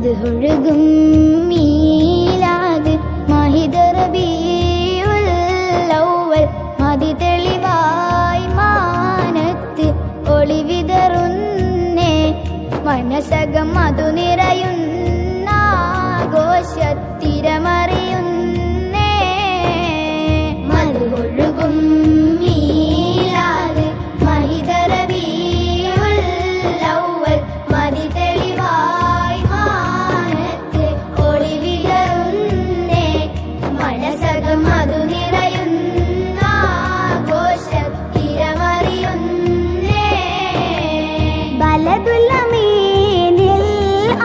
മദ്ഹൊഴുകും മീലാദ് മഹിദ റബീഉൽ അവ്വൽ മതി തെളിവായി മാനത്ത് ഒളിവിതറുന്നേ മനസകം മധു നിറയുന്ന ആഘോഷത്തിരമറിയുന്നേ മദ്ഹൊഴുകും മീലാദ് മഹിദ റബീഉൽ അവ്വൽ മതി തെളിവായി മാനത്ത് ഒളിവിതറുന്നേ മനസകം മധു നിറയുന്ന ആഘോഷത്തിരമറിയുന്നേ ബലദുൽ അമീനിൽ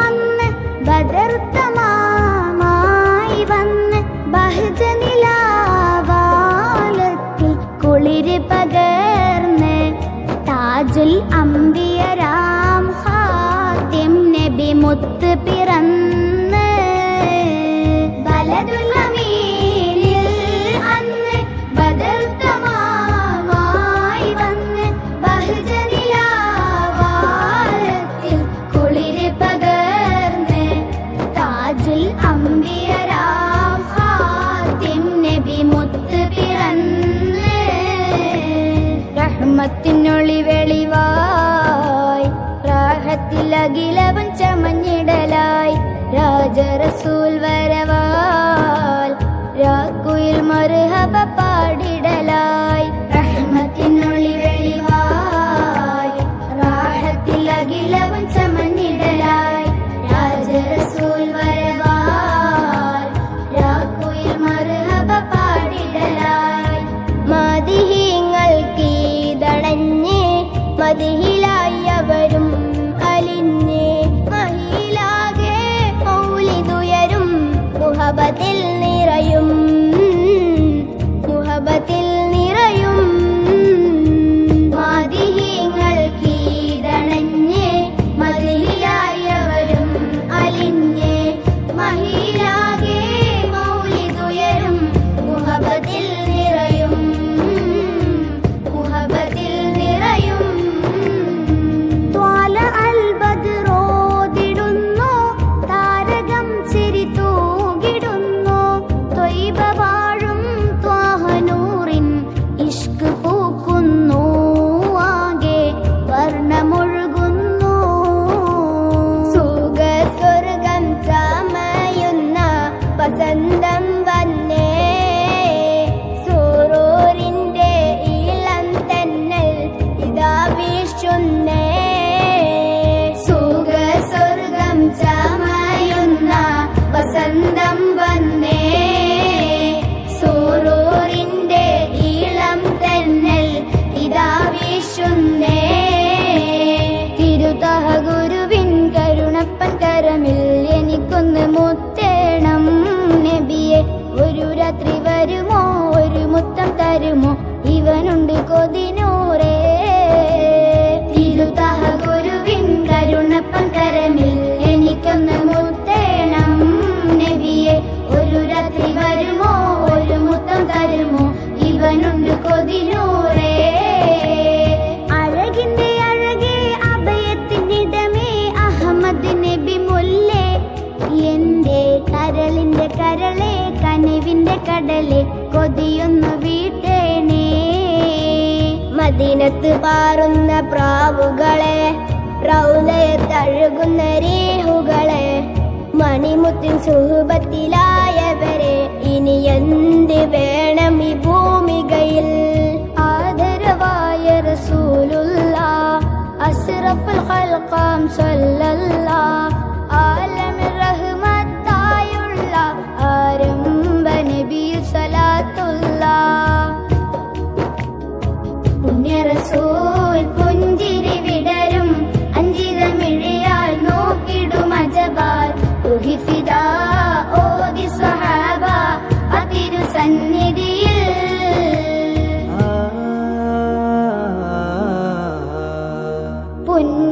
അന്ന് ബദർ തമാമായി വന്ന് ബഹ്ജനിലാവാലത്തിൽ കുളിര് പകർന്ന് താജുൽ അംബിയ രാം ഹാത്തിം നബി മുത്ത് പിറന്ന് ബലദുൽ അമീനിൽ അന്ന് ബദർ തമാമായി വന്ന് ബഹ്ജനിലാവാലത്തിൽ കുളിര് പകർന്ന് താജുൽ അംബിയ രാം ഹാത്തിം നബി മുത്ത് പിറന്ന് റഹ്മത്തിനൊളി വെളിവായി റാഹത്തിൽ അഖിലവൻ ചമഞ്ഞിടലായി രാജറസൂൽ വരവാൽ രാക്കുയിൽ മർഹബ പാടിടലായി റഹ്മത്തിനൊളി വെളിവായി റാഹത്തിൽ അഖിലവൻ ചമഞ്ഞിടലായി രാജറസൂൽ വരവാൽ രാക്കുയിൽ മർഹബ പാടിടലായി മദിഹീങ്ങൾ കീഴടഞ്ഞ് മദിഹിലായി അവരും അലിഞ്ഞ് മഹിലാകെ മൗലിദുയരും മുഹബത്തിൽ നിറയും മുഹബത്തിൽ നിറയും മദിഹീങ്ങൾ കീഴടഞ്ഞ് മദിഹിലായി അവരും അലിഞ്ഞ് മഹിലാകെ മൗലിദുയരും മുഹബത്തിൽ നിറയും മുഹബത്തിൽ നിറയും ത്വാല അൽ ബദ്റോദിടുന്നു താരകം ചിരി തൂകിടുന്നു ത്വയ്ബ വാഴും ത്വാഹനൂറിൻ ഇഷ്ക് പൂക്കുന്നു ആകെ വർണ്ണമൊഴുകുന്നു സുഖ സ്വർഗം ചമയുന്ന വസന്തം വന്നേ സൂറൂരിന്റെ ഇളം തന്നൽ ഇതാ വീശുന്നേ സുഖ സ്വർഗം ചമയുന്ന വസന്തം വന്നേ സൂറൂരിന്റെ ഇളം തന്നൽ ഇതാ വീശുന്നേ തിരുതഹ ഗുരുവിൻ കരുണപ്പൻ കരമിൽ എനിക്കൊന്ന് മുത്തേണം നബിയെ ഒരു രാത്രി വരുമോ ഒരു മുത്തം തരുമോ ഇവനുണ്ട് കൊതിനൂറേ തിരുതഹ ഗുരുവിൻ കരുണപ്പൻ കരമിൽ എനിക്കൊന്ന് മുത്തേണം നബിയെ ഒരു രാത്രി വരുമോ ഒരു മുത്തം തരുമോ ഇവനുണ്ട് കൊതിനൂറേ അഴകിന്റെ അഴകേ അഭയത്തിനിടമേ അഹമ്മദ് നബി മുല്ലേ എന്റെ കരളിന്റെ കരളെ കനിവിന്റെ കടലെ കൊതിയൊന്നു വീട്ടേണേ മദീനത്ത് പാറുന്ന പ്രാവുകളെ റൗലയത്തഴുകുന്ന രേഹുകളെ മണിമുത്തിൻ സുഹബത്തിലായവരെ ഇനി എന്ത് വേണം ഈ ഭൂമികയിൽ ആദരവായ റസൂലുള്ളാഹ് അസ്റഫുൽ ഖൽഖാം സല്ലല്ലാഹ് ആലമിർ റഹ്മത്തായുള്ള ആരംഭ നബി സ്വലാത്തുല്ലാഹ് പുണ്യ റസൂൽ പുഞ്ചിരി വിടരും അഞ്ചിതമിഴിയാൽ നോക്കിടും അജബാൽ തുഹിഫിദാ ഓതി സ്വഹാബ അതിരു സന്നിധിയിൽ പുണ്യ